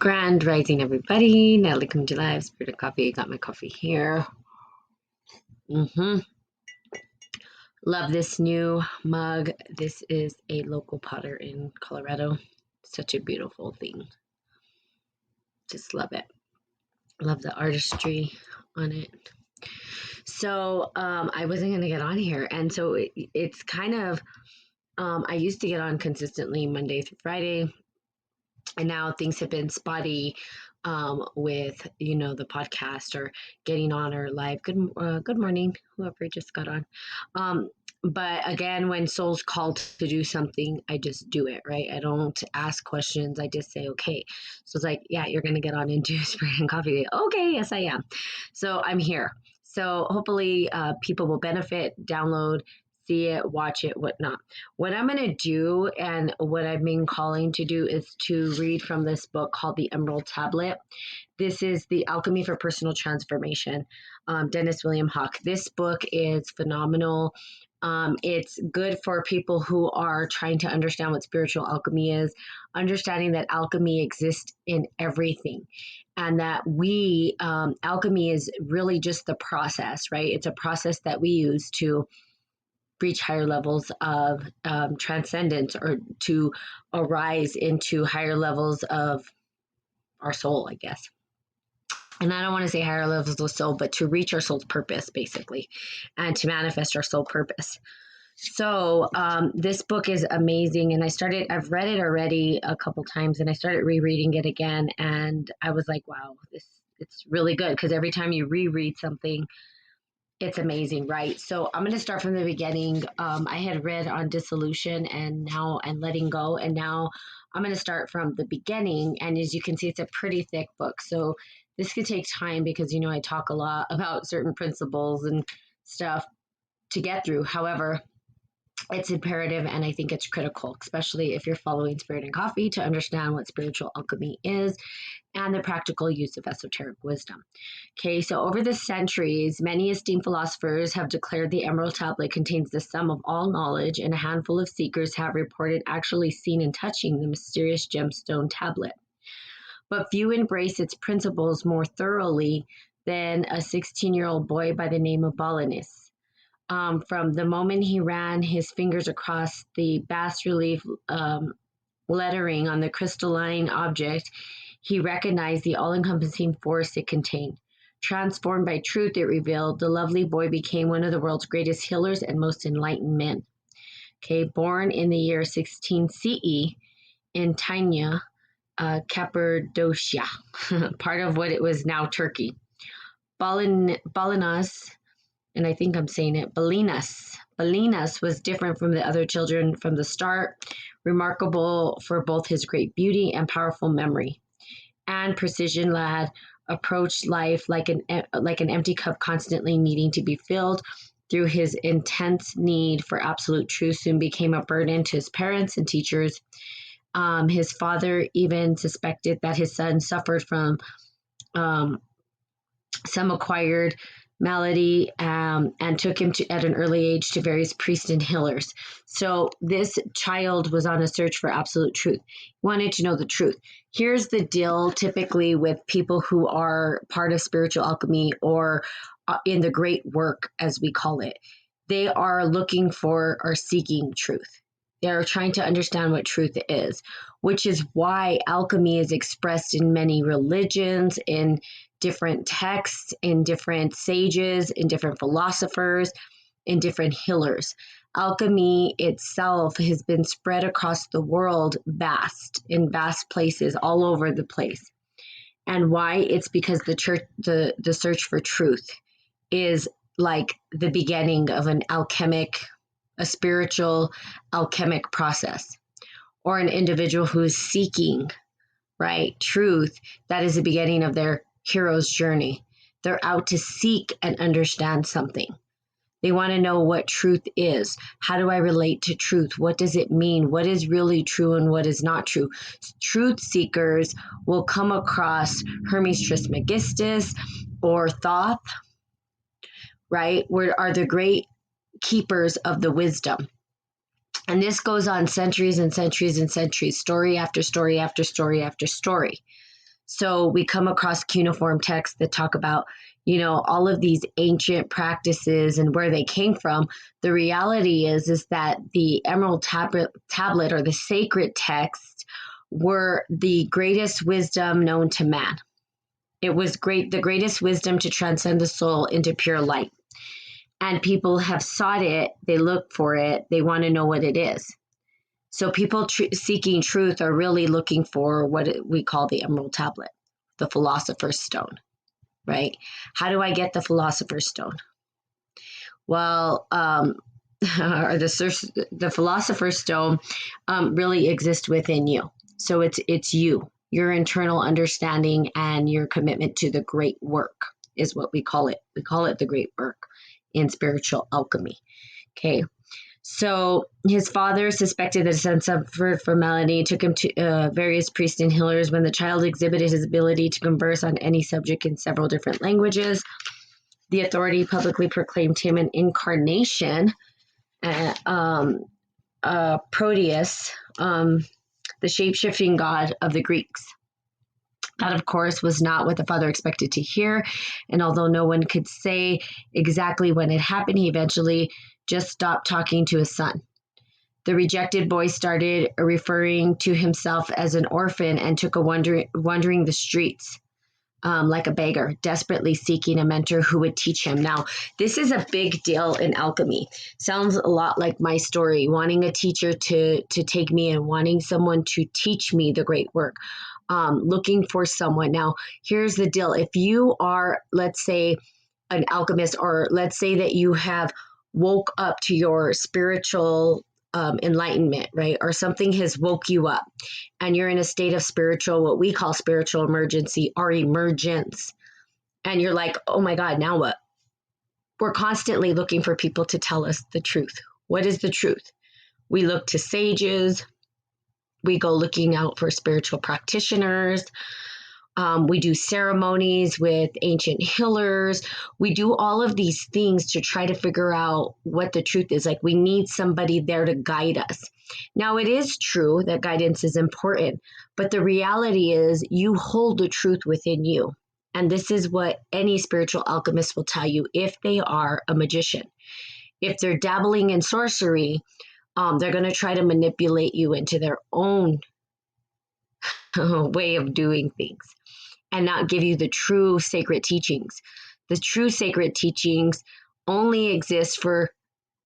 Grand rising, everybody. Natalie coming to live. Spirit of coffee. Got my coffee here. Love this new mug. This is a local potter in Colorado. Such a beautiful thing. Just love it. Love the artistry on it. So I wasn't going to get on here. And so it's kind of, I used to get on consistently Monday through Friday. And now things have been spotty with, the podcast or getting on or live. Good morning, whoever just got on. But again, when soul's called to do something, I just do it, right? I don't ask questions. I just say, okay. So it's like, yeah, you're going to get on into Spirit and Coffee. Okay, yes, I am. So I'm here. So hopefully people will benefit, download, see it, watch it, whatnot. What I'm going to do and what I've been calling to do is to read from this book called The Emerald Tablet. This is The Alchemy for Personal Transformation, Dennis William Hawk. This book is phenomenal. It's good for people who are trying to understand what spiritual alchemy is, understanding that alchemy exists in everything. And that alchemy is really just the process, right? It's a process that we use to reach higher levels of transcendence or to arise into higher levels of our soul, I guess. And I don't want to say higher levels of soul, but to reach our soul's purpose, basically, and to manifest our soul purpose. So this book is amazing. And I've read it already a couple times and I started rereading it again. And I was like, wow, it's really good. Because every time you reread something, it's amazing, right? So I'm going to start from the beginning. I had read on dissolution and letting go. And now I'm going to start from the beginning. And as you can see, it's a pretty thick book. So this could take time because, I talk a lot about certain principles and stuff to get through. However, it's imperative and I think it's critical, especially if you're following Spirit and Coffee, to understand what spiritual alchemy is and the practical use of esoteric wisdom. Okay, so over the centuries, many esteemed philosophers have declared the Emerald Tablet contains the sum of all knowledge, and a handful of seekers have reported actually seen and touching the mysterious gemstone tablet. But few embrace its principles more thoroughly than a 16-year-old boy by the name of Balinus. From the moment he ran his fingers across the bas-relief lettering on the crystalline object, he recognized the all-encompassing force it contained. Transformed by truth, it revealed, the lovely boy became one of the world's greatest healers and most enlightened men. Okay, born in the year 16 CE in Tynia, Cappadocia, part of what it was now Turkey. Balinus, and I think I'm saying it, Balinus was different from the other children from the start, remarkable for both his great beauty and powerful memory. And precision lad approached life like an empty cup, constantly needing to be filled. Through his intense need for absolute truth, soon became a burden to his parents and teachers. His father even suspected that his son suffered from some acquired malady and took him at an early age to various priests and healers. So this child was on a search for absolute truth. He wanted to know the truth. Here's the deal typically with people who are part of spiritual alchemy or in the great work, as we call it. They are looking for or seeking truth. They're trying to understand what truth is, which is why alchemy is expressed in many religions, in different texts, in different sages, in different philosophers, in different healers. Alchemy itself has been spread across the world in vast places all over the place. And why? It's because the search for truth is like the beginning of a spiritual alchemic process, or an individual who is seeking, right, truth. That is the beginning of their hero's journey. They're out to seek and understand something. They want to know what truth is. How do I relate to truth? What does it mean? What is really true and what is not true? Truth seekers will come across Hermes Trismegistus or Thoth, right? Where are the great keepers of the wisdom. And this goes on centuries and centuries and centuries, story after story after story after story. So we come across cuneiform texts that talk about, all of these ancient practices and where they came from. The reality is that the Emerald Tablet or the sacred text were the greatest wisdom known to man. It was the greatest wisdom to transcend the soul into pure light. And people have sought it, they look for it, they want to know what it is. So people seeking truth are really looking for what we call the Emerald Tablet, the Philosopher's Stone, right? How do I get the Philosopher's Stone? Well, or the Philosopher's Stone really exists within you. So it's you, your internal understanding and your commitment to the great work is what we call it. We call it the great work in spiritual alchemy. Okay. So his father suspected that his son suffered from malady, took him to various priests and healers. When the child exhibited his ability to converse on any subject in several different languages, the authority publicly proclaimed him an incarnation, Proteus, the shape-shifting god of the Greeks. That, of course, was not what the father expected to hear. And although no one could say exactly when it happened, he eventually just stopped talking to his son. The rejected boy started referring to himself as an orphan and took a wandering the streets like a beggar, desperately seeking a mentor who would teach him. Now, this is a big deal in alchemy. Sounds a lot like my story, wanting a teacher to take me and wanting someone to teach me the great work. Looking for someone. Now, here's the deal. If you are, let's say, an alchemist, or let's say that you have woke up to your spiritual enlightenment, right? Or something has woke you up and you're in a state of what we call spiritual emergency or emergence. And you're like, oh my God, now what? We're constantly looking for people to tell us the truth. What is the truth? We look to sages. We go looking out for spiritual practitioners. We do ceremonies with ancient healers. We do all of these things to try to figure out what the truth is. Like, we need somebody there to guide us. Now, it is true that guidance is important, but the reality is you hold the truth within you. And this is what any spiritual alchemist will tell you if they are a magician. If they're dabbling in sorcery, they're going to try to manipulate you into their own way of doing things and not give you the true sacred teachings. The true sacred teachings only exist for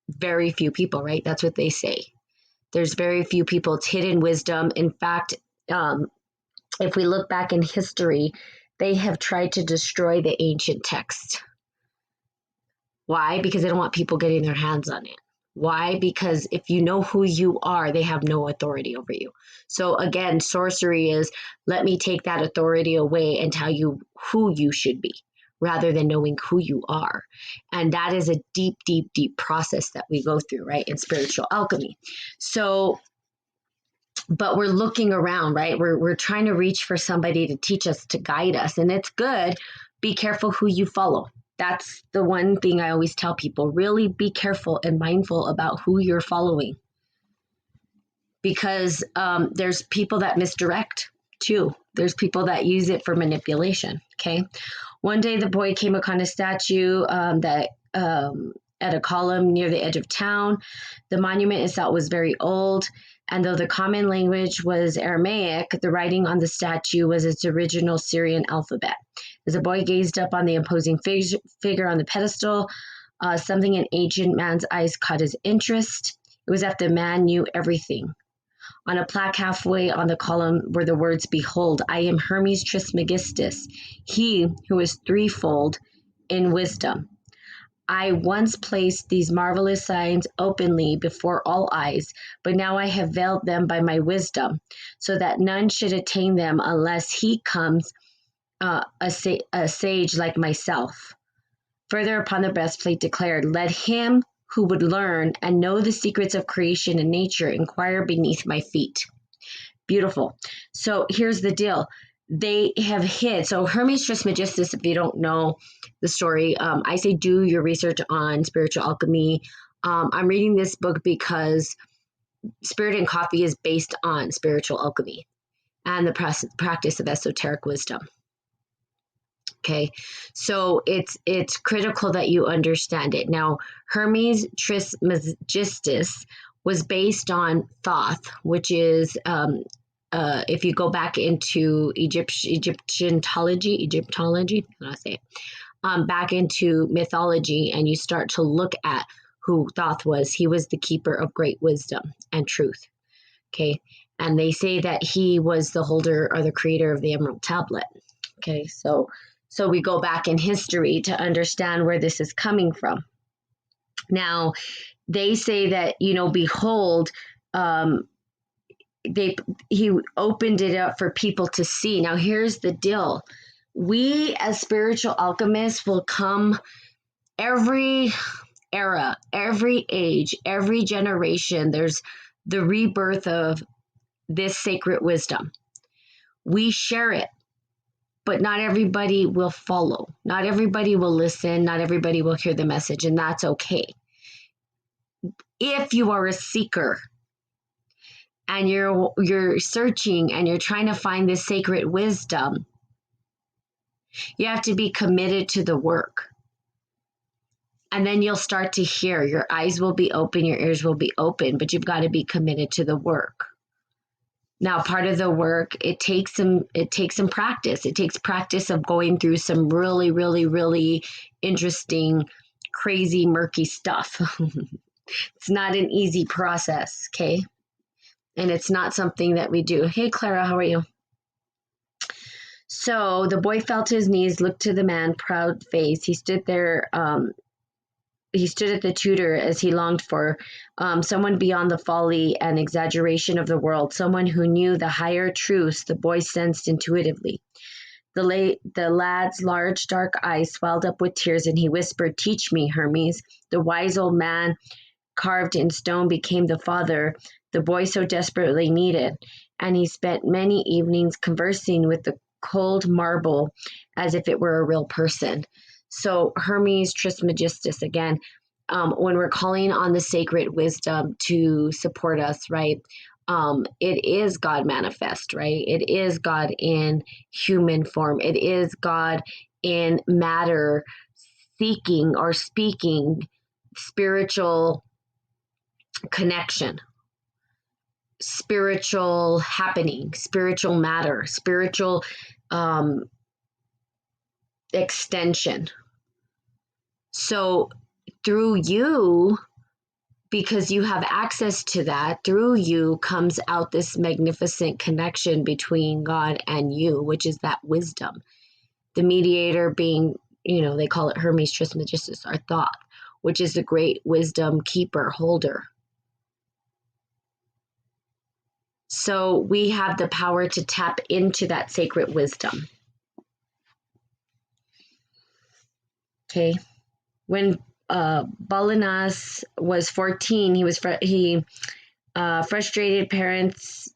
very few people, right? That's what they say. There's very few people. It's hidden wisdom. In fact, if we look back in history, they have tried to destroy the ancient text. Why? Because they don't want people getting their hands on it. Why? Because if you know who you are, they have no authority over you. So again, sorcery is, let me take that authority away and tell you who you should be, rather than knowing who you are. And that is a deep, deep, deep process that we go through, right, in spiritual alchemy. So, but we're looking around, right? We're trying to reach for somebody to teach us, to guide us. And it's good. Be careful who you follow. That's the one thing I always tell people. Really be careful and mindful about who you're following. Because there's people that misdirect too. There's people that use it for manipulation, okay? One day the boy came upon a statue that at a column near the edge of town. The monument itself was very old, and though the common language was Aramaic, the writing on the statue was its original Syrian alphabet. As the boy gazed up on the imposing figure on the pedestal, something in ancient man's eyes caught his interest. It was that the man knew everything. On a plaque halfway on the column were the words, "Behold, I am Hermes Trismegistus, he who is threefold in wisdom. I once placed these marvelous signs openly before all eyes, but now I have veiled them by my wisdom, so that none should attain them unless he comes a sage like myself." Further upon the breastplate declared, "Let him who would learn and know the secrets of creation and nature inquire beneath my feet." Beautiful. So here's the deal. They have hid. So Hermes Trismegistus, if you don't know the story, I say do your research on spiritual alchemy. I'm reading this book because Spirit and Coffee is based on spiritual alchemy. and the practice of esoteric wisdom. Okay, so it's critical that you understand it. Now, Hermes Trismegistus was based on Thoth, which is if you go back into Egyptology, how do I say it? Back into mythology, and you start to look at who Thoth was. He was the keeper of great wisdom and truth. Okay, and they say that he was the holder or the creator of the Emerald Tablet. Okay, so we go back in history to understand where this is coming from. Now, they say that, behold, he opened it up for people to see. Now, here's the deal. We as spiritual alchemists will come every era, every age, every generation. There's the rebirth of this sacred wisdom. We share it, but not everybody will follow. Not everybody will listen. Not everybody will hear the message, and that's okay. If you are a seeker and you're searching and you're trying to find this sacred wisdom, you have to be committed to the work. And then you'll start to hear. Your eyes will be open, your ears will be open, but you've got to be committed to the work. Now, part of the work, it takes some practice. It takes practice of going through some really, really, really interesting, crazy, murky stuff. It's not an easy process, okay? And it's not something that we do. Hey, Clara, how are you? So the boy fell to his knees, looked to the man, proud face. He stood there. He stood at the tutor as he longed for, someone beyond the folly and exaggeration of the world, someone who knew the higher truths the boy sensed intuitively. The lad's large dark eyes swelled up with tears, and he whispered, "Teach me, Hermes." The wise old man carved in stone became the father the boy so desperately needed, and he spent many evenings conversing with the cold marble as if it were a real person. So Hermes Trismegistus, again, when we're calling on the sacred wisdom to support us, right? It is God manifest, right? It is God in human form. It is God in matter, seeking or speaking spiritual connection, spiritual happening, spiritual matter, spiritual extension. So through you, because you have access to that, through you comes out this magnificent connection between God and you, which is that wisdom. The mediator being, they call it Hermes Trismegistus, our thought, which is the great wisdom keeper, holder. So we have the power to tap into that sacred wisdom. Okay. When Balanas was 14, his frustrated parents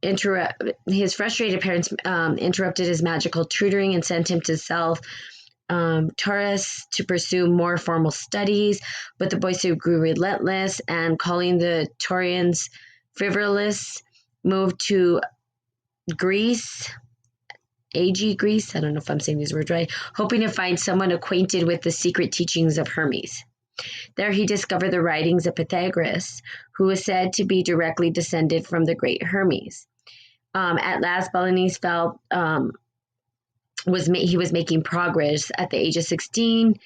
interrupted his magical tutoring and sent him to South Taurus to pursue more formal studies, but the boy soon grew relentless, and calling the Taurians frivolous, moved to Greece, Greece, I don't know if I'm saying these words right, hoping to find someone acquainted with the secret teachings of Hermes. There he discovered the writings of Pythagoras, who was said to be directly descended from the great Hermes. At last, Balanas felt he was making progress. At the age of 16,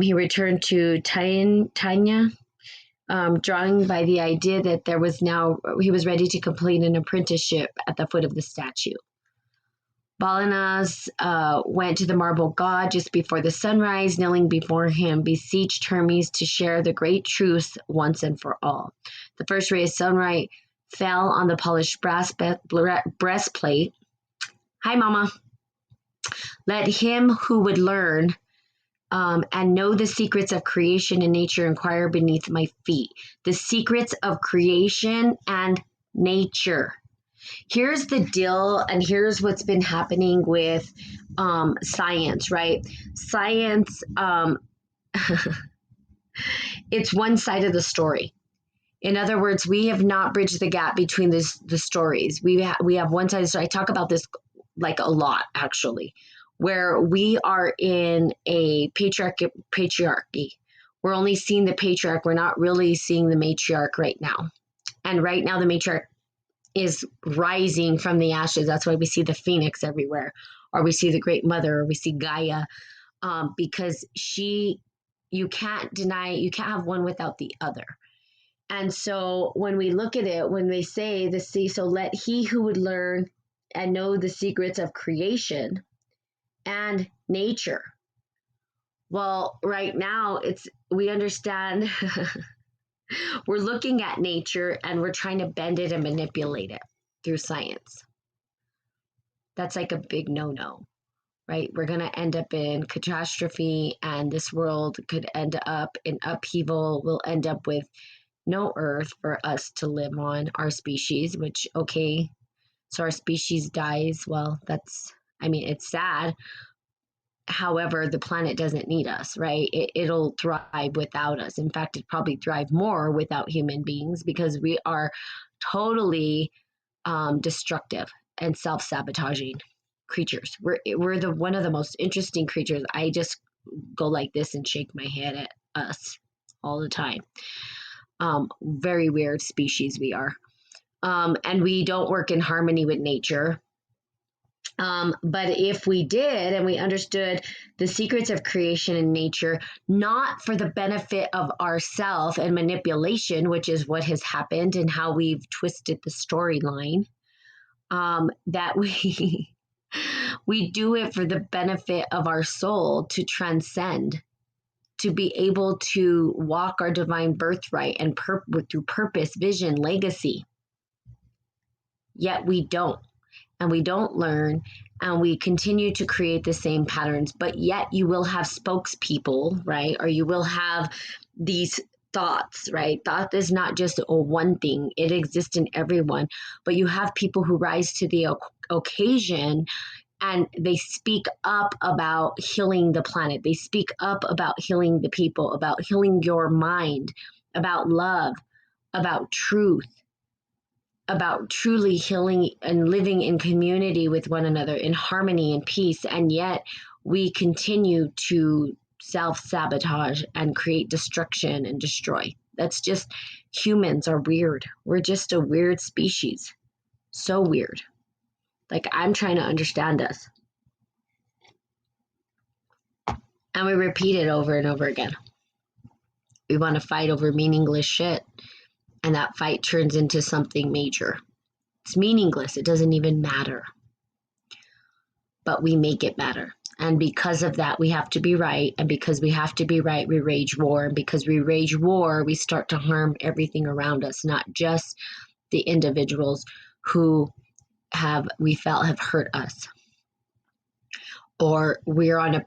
he returned to Tanya, drawing by the idea that he was ready to complete an apprenticeship at the foot of the statue. Balanas went to the marble god just before the sunrise, kneeling before him, beseeched Hermes to share the great truths once and for all. The first ray of sunlight fell on the polished brass breastplate. Hi, Mama. Let him who would learn and know the secrets of creation and nature inquire beneath my feet. The secrets of creation and nature. Here's the deal, and here's what's been happening with science, right? Science, it's one side of the story. In other words, we have not bridged the gap between the stories. We have one side. So I talk about this like a lot, actually, where we are in a patriarchy. We're only seeing the patriarch. We're not really seeing the matriarch right now. And right now, the matriarch is rising from the ashes. That's why we see the phoenix everywhere, or we see the great mother, or we see Gaia, because you can't deny, you can't have one without the other. And so when we look at it, when they say so let he who would learn and know the secrets of creation and nature. Well, right now we understand we're looking at nature and we're trying to bend it and manipulate it through science. That's like a big no-no, right? We're going to end up in catastrophe, and this world could end up in upheaval. We'll end up with no earth for us to live on, our species, which, okay, so our species dies. Well, it's sad. However, the planet doesn't need us, right? It'll thrive without us. In fact, it'd probably thrive more without human beings, because we are totally destructive and self-sabotaging creatures. We're one of the most interesting creatures. I just go like this and shake my head at us all the time. Very weird species we are. And we don't work in harmony with nature. But if we did, and we understood the secrets of creation and nature, not for the benefit of ourself and manipulation, which is what has happened and how we've twisted the storyline, that we do it for the benefit of our soul to transcend, to be able to walk our divine birthright and through purpose, vision, legacy. Yet we don't. And we don't learn, and we continue to create the same patterns. But yet you will have spokespeople, right? Or you will have these thoughts, right? Thought is not just one thing. It exists in everyone. But you have people who rise to the occasion, and they speak up about healing the planet. They speak up about healing the people, about healing your mind, about love, about truth, about truly healing and living in community with one another, in harmony and peace. And yet we continue to self-sabotage and create destruction and destroy. That's just, humans are weird. We're just a weird species. So weird. Like, I'm trying to understand us. And we repeat it over and over again. We want to fight over meaningless shit. And that fight turns into something major. It's meaningless. It doesn't even matter. But we make it matter. And because of that, we have to be right. And because we have to be right, we wage war. And because we wage war, we start to harm everything around us, not just the individuals who we felt have hurt us. Or we're on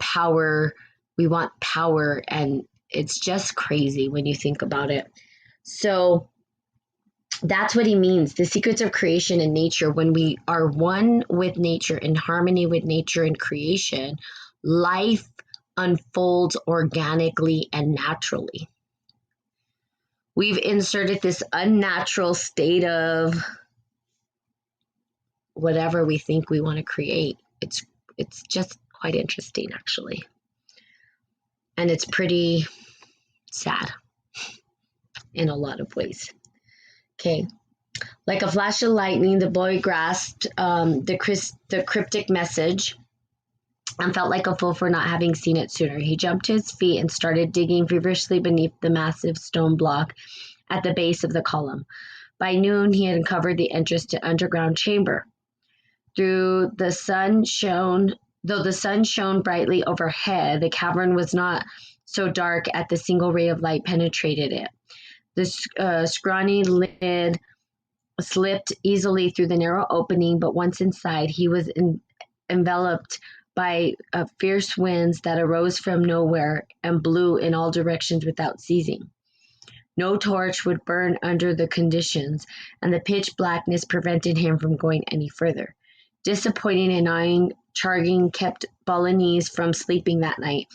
we want power. And it's just crazy when you think about it. So that's what he means. The secrets of creation and nature. When we are one with nature, in harmony with nature and creation, life unfolds organically and naturally. We've inserted this unnatural state of whatever we think we want to create. It's just quite interesting, actually. And it's pretty sad in a lot of ways. Okay. Like a flash of lightning, the boy grasped the cryptic message and felt like a fool for not having seen it sooner. He jumped to his feet and started digging feverishly beneath the massive stone block at the base of the column. By noon, he had uncovered the entrance to underground chamber. Though the sun shone brightly overhead, the cavern was not so dark as the single ray of light penetrated it. The scrawny lid slipped easily through the narrow opening, but once inside, he was enveloped by fierce winds that arose from nowhere and blew in all directions without ceasing. No torch would burn under the conditions, and the pitch blackness prevented him from going any further. Disappointing and gnawing charging kept Balinese from sleeping that night.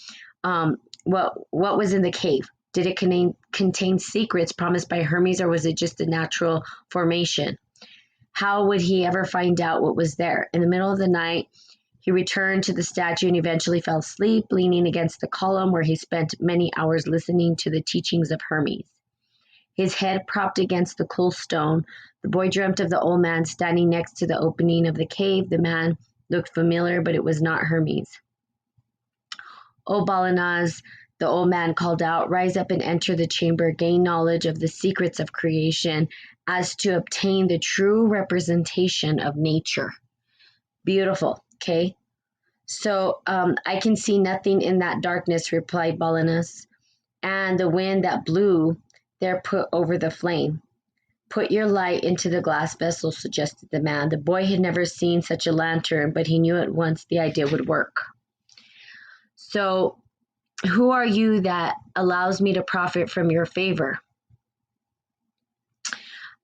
What was in the cave? Did it contain secrets promised by Hermes, or was it just a natural formation? How would he ever find out what was there? In the middle of the night, he returned to the statue and eventually fell asleep, leaning against the column where he spent many hours listening to the teachings of Hermes. His head propped against the cool stone, the boy dreamt of the old man standing next to the opening of the cave. The man looked familiar, but it was not Hermes. "O Balanaz," the old man called out, "rise up and enter the chamber, gain knowledge of the secrets of creation as to obtain the true representation of nature." Beautiful, okay? So I can see nothing in that darkness, replied Balanaz, and the wind that blew there put over the flame. Put your light into the glass vessel, suggested the man. The boy had never seen such a lantern, but he knew at once the idea would work. So, who are you that allows me to profit from your favor?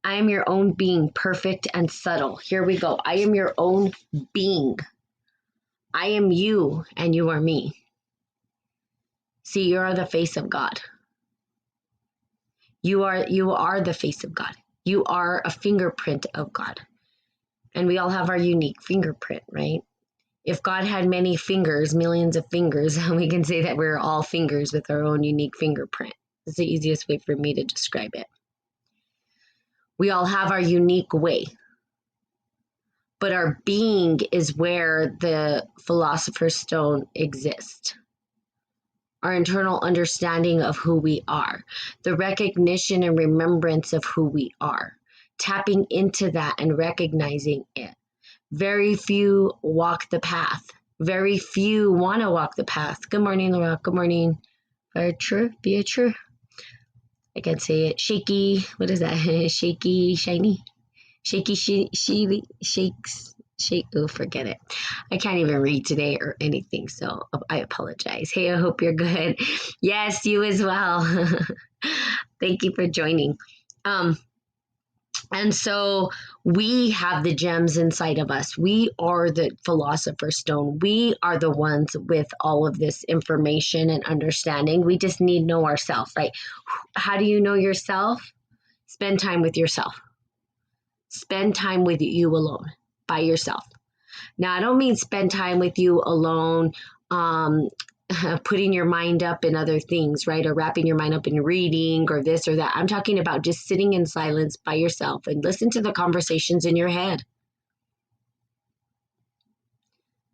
I am your own being, perfect and subtle. Here we go. I am your own being. I am you, and you are me. See, you are the face of God. You are the face of God. You are a fingerprint of God. And we all have our unique fingerprint, right? If God had many fingers, millions of fingers, we can say that we're all fingers with our own unique fingerprint. It's the easiest way for me to describe it. We all have our unique way. But our being is where the Philosopher's Stone exists. Our internal understanding of who we are, the recognition and remembrance of who we are, tapping into that and recognizing it. Very few walk the path. Very few want to walk the path. Good morning, Laura. Good morning. Beatrice. I can't say it. Shaky. What is that? Shaky, shiny. Shaky, shakes. Shake. Oh, forget it. I can't even read today or anything, so I apologize. Hey, I hope you're good. Yes, you as well. Thank you for joining. And so we have the gems inside of us. We are the Philosopher's Stone. We are the ones with all of this information and understanding. We just need to know ourselves, right? How do you know yourself? Spend time with yourself. Spend time with you alone, by yourself. Now, I don't mean spend time with you alone, putting your mind up in other things, right? Or wrapping your mind up in reading or this or that. I'm talking about just sitting in silence by yourself and listen to the conversations in your head.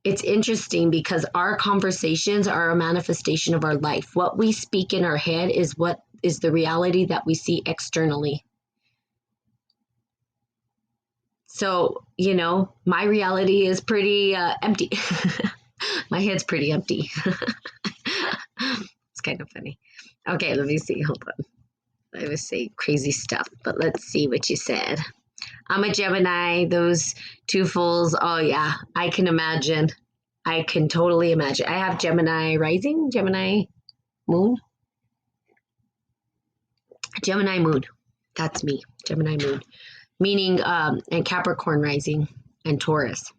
It's interesting because our conversations are a manifestation of our life. What we speak in our head is what is the reality that we see externally. So, my reality is pretty empty. My head's pretty empty. It's kind of funny. Okay, let me see. Hold on. I would say crazy stuff, but let's see what you said. I'm a Gemini. Those two fools. Oh, yeah. I can imagine. I can totally imagine. I have Gemini rising, Gemini moon. Gemini moon. That's me. Gemini moon. Meaning, and Capricorn rising and Taurus.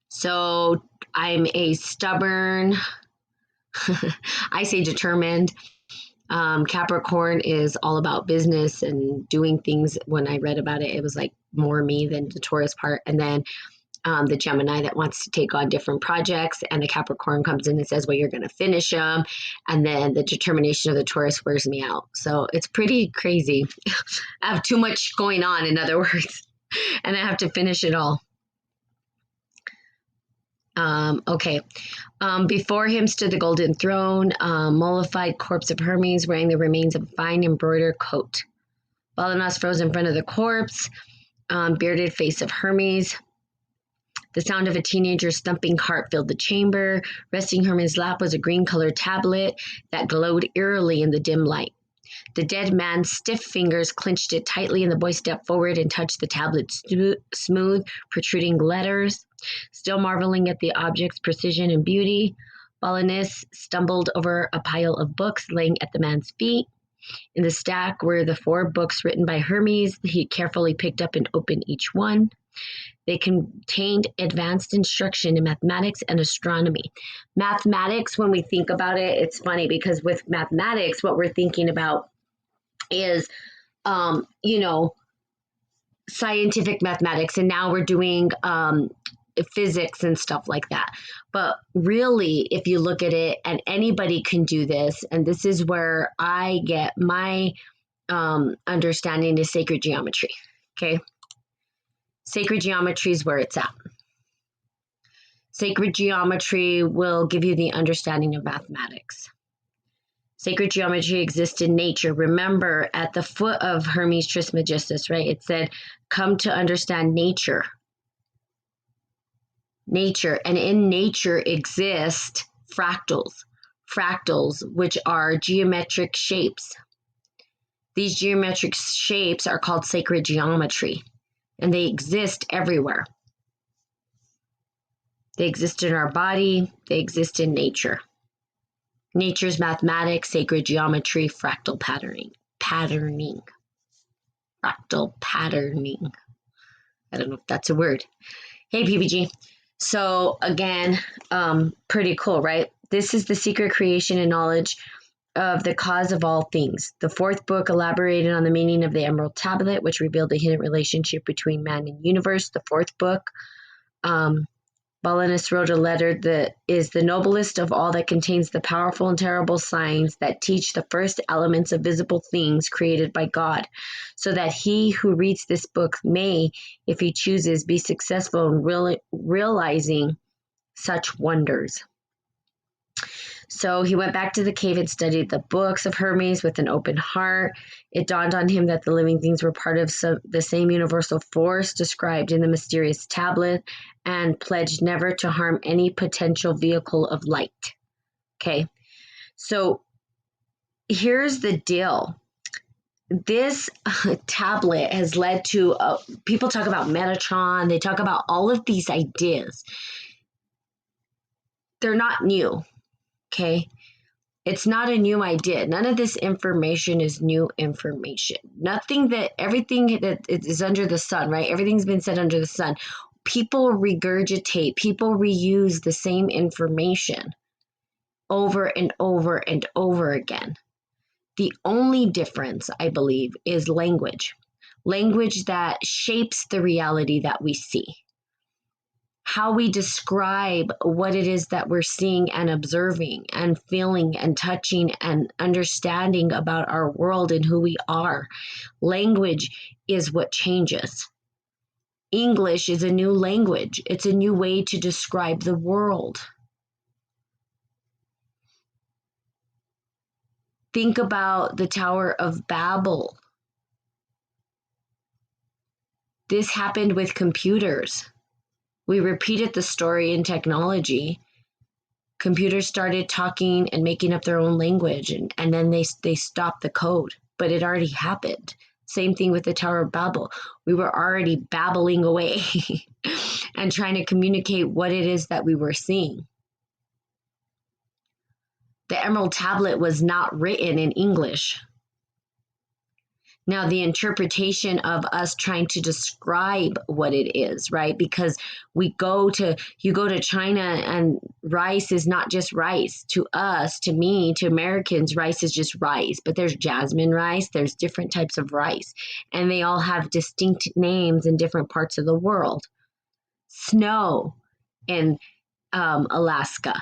So I'm a stubborn, I say determined. Capricorn is all about business and doing things. When I read about it, it was like more me than the Taurus part. And then the Gemini that wants to take on different projects, and the Capricorn comes in and says, well, you're going to finish them. And then the determination of the Taurus wears me out. So it's pretty crazy. I have too much going on, in other words, and I have to finish it all. Okay. Before him stood the golden throne, mollified corpse of Hermes wearing the remains of a fine embroidered coat. Balanaz froze in front of the corpse, bearded face of Hermes. The sound of a teenager's thumping heart filled the chamber. Resting Hermes' lap was a green-colored tablet that glowed eerily in the dim light. The dead man's stiff fingers clenched it tightly, and the boy stepped forward and touched the tablet's smooth, protruding letters. Still marveling at the object's precision and beauty, Balanaz stumbled over a pile of books laying at the man's feet. In the stack were the 4 books written by Hermes. He carefully picked up and opened each one. They contained advanced instruction in mathematics and astronomy. Mathematics, when we think about it, it's funny because with mathematics, what we're thinking about is, you know, scientific mathematics, and now we're doing physics and stuff like that. But really, if you look at it, and anybody can do this, and this is where I get my understanding is sacred geometry. Okay. Sacred geometry is where it's at. Sacred geometry will give you the understanding of mathematics. Sacred geometry exists in nature. Remember, at the foot of Hermes Trismegistus, right? It said, come to understand nature. Nature. And in nature exist fractals. Fractals, which are geometric shapes. These geometric shapes are called sacred geometry, and they exist everywhere. They exist in our body. They exist in nature. Nature's mathematics, sacred geometry, fractal patterning. Fractal patterning. I don't know if that's a word. Hey, PPG. So again, pretty cool, right? This is the secret creation and knowledge of the cause of all things. The fourth book elaborated on the meaning of the Emerald Tablet, which revealed the hidden relationship between man and universe. The fourth book, Balinus wrote a letter that is the noblest of all, that contains the powerful and terrible signs that teach the first elements of visible things created by God, so that he who reads this book may, if he chooses, be successful in realizing such wonders. So he went back to the cave and studied the books of Hermes with an open heart. It dawned on him that the living things were part of the same universal force described in the mysterious tablet, and pledged never to harm any potential vehicle of light. Okay, so here's the deal. This tablet has led to, people talk about Metatron, they talk about all of these ideas. They're not new. Okay, it's not a new idea. None of this information is new information. Everything that is under the sun, right? Everything's been said under the sun. People regurgitate, people reuse the same information over and over and over again. The only difference, I believe, is language. Language that shapes the reality that we see. How we describe what it is that we're seeing and observing and feeling and touching and understanding about our world and who we are. Language is what changes. English is a new language. It's a new way to describe the world. Think about the Tower of Babel. This happened with computers. We repeated the story in technology. Computers started talking and making up their own language, and then they stopped the code, but it already happened. Same thing with the Tower of Babel. We were already babbling away and trying to communicate what it is that we were seeing. The Emerald Tablet was not written in English. Now, the interpretation of us trying to describe what it is, right? Because you go to China and rice is not just rice. To us, to me, to Americans, rice is just rice. But there's jasmine rice, there's different types of rice. And they all have distinct names in different parts of the world. Snow in Alaska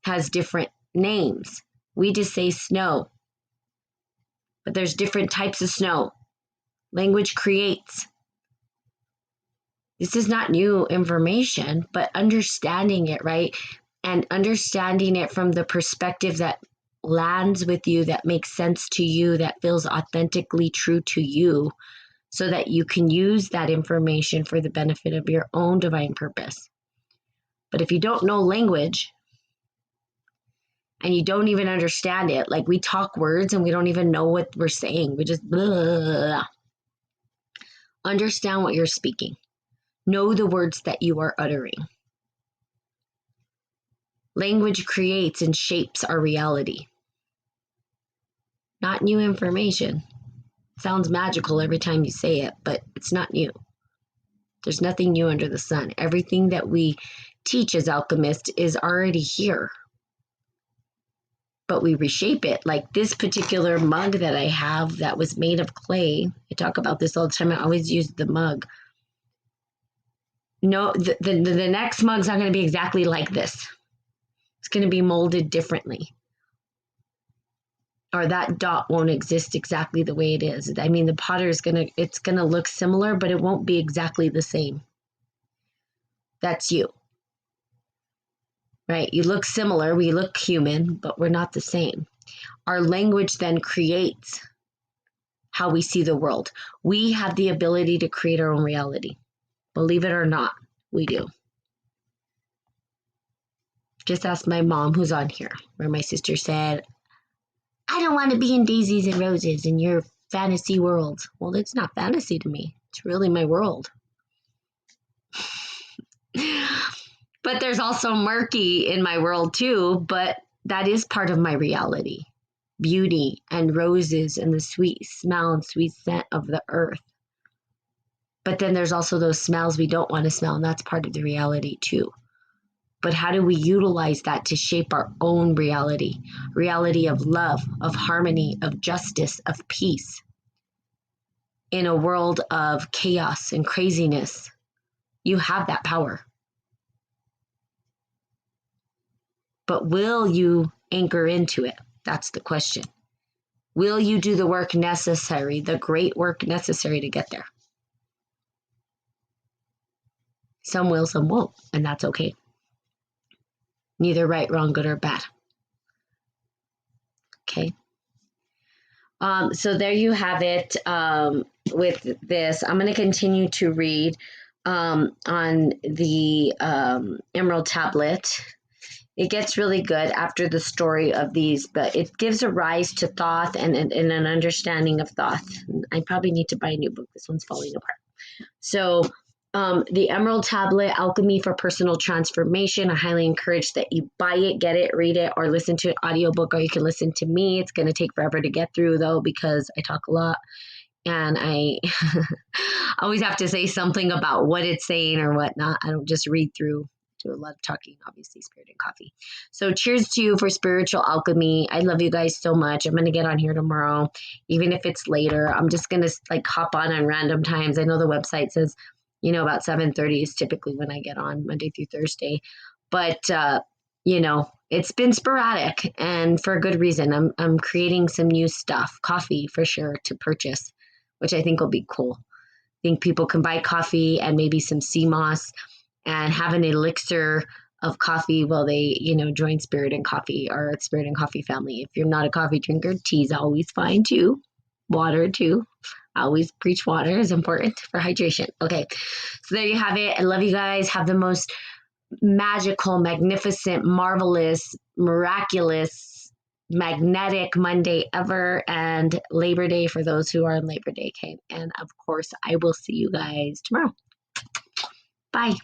has different names. We just say snow. But there's different types of snow. Language creates. This is not new information, but understanding it, right? And understanding it from the perspective that lands with you, that makes sense to you, that feels authentically true to you, so that you can use that information for the benefit of your own divine purpose. But if you don't know language, and you don't even understand it, like we talk words and we don't even know what we're saying. We just blah. Understand what you're speaking. Know the words that you are uttering. Language creates and shapes our reality. Not new information. Sounds magical every time you say it, but it's not new. There's nothing new under the sun. Everything that we teach as alchemists is already here, but we reshape it. Like this particular mug that I have that was made of clay. I talk about this all the time. I always use the mug. No, the next mug's not going to be exactly like this. It's going to be molded differently. Or that dot won't exist exactly the way it is. I mean, the potter is it's going to look similar, but it won't be exactly the same. That's you. Right? You look similar, we look human, but we're not the same. Our language then creates how we see the world. We have the ability to create our own reality. Believe it or not, we do. Just ask my mom, who's on here, where my sister said, I don't want to be in daisies and roses in your fantasy world. Well, it's not fantasy to me. It's really my world. But there's also murky in my world too, but that is part of my reality. Beauty and roses and the sweet smell and sweet scent of the earth. But then there's also those smells we don't want to smell, and that's part of the reality too. But how do we utilize that to shape our own reality? Reality of love, of harmony, of justice, of peace. In a world of chaos and craziness, you have that power. But will you anchor into it? That's the question. Will you do the work necessary, the great work necessary to get there? Some will, some won't, and that's okay. Neither right, wrong, good, or bad. Okay. So there you have it with this. I'm going to continue to read on the Emerald Tablet. It gets really good after the story of these, but it gives a rise to thought and an understanding of thought. I probably need to buy a new book. This one's falling apart. So the Emerald Tablet, Alchemy for Personal Transformation. I highly encourage that you buy it, get it, read it, or listen to an audiobook, or you can listen to me. It's going to take forever to get through, though, because I talk a lot. And I always have to say something about what it's saying or whatnot. I don't just read through. Do a lot of talking, obviously, Spirit and Coffee. So cheers to you for spiritual alchemy. I love you guys so much. I'm going to get on here tomorrow, even if it's later. I'm just going to like hop on random times. I know the website says, about 7:30 is typically when I get on Monday through Thursday. But, it's been sporadic and for a good reason. I'm creating some new stuff, coffee for sure to purchase, which I think will be cool. I think people can buy coffee and maybe some sea moss and have an elixir of coffee while they, join Spirit and Coffee or Spirit and Coffee family. If you're not a coffee drinker, tea's always fine too. Water too. I always preach water is important for hydration. Okay, so there you have it. I love you guys. Have the most magical, magnificent, marvelous, miraculous, magnetic Monday ever, and Labor Day for those who are on Labor Day. Okay, and of course, I will see you guys tomorrow. Bye.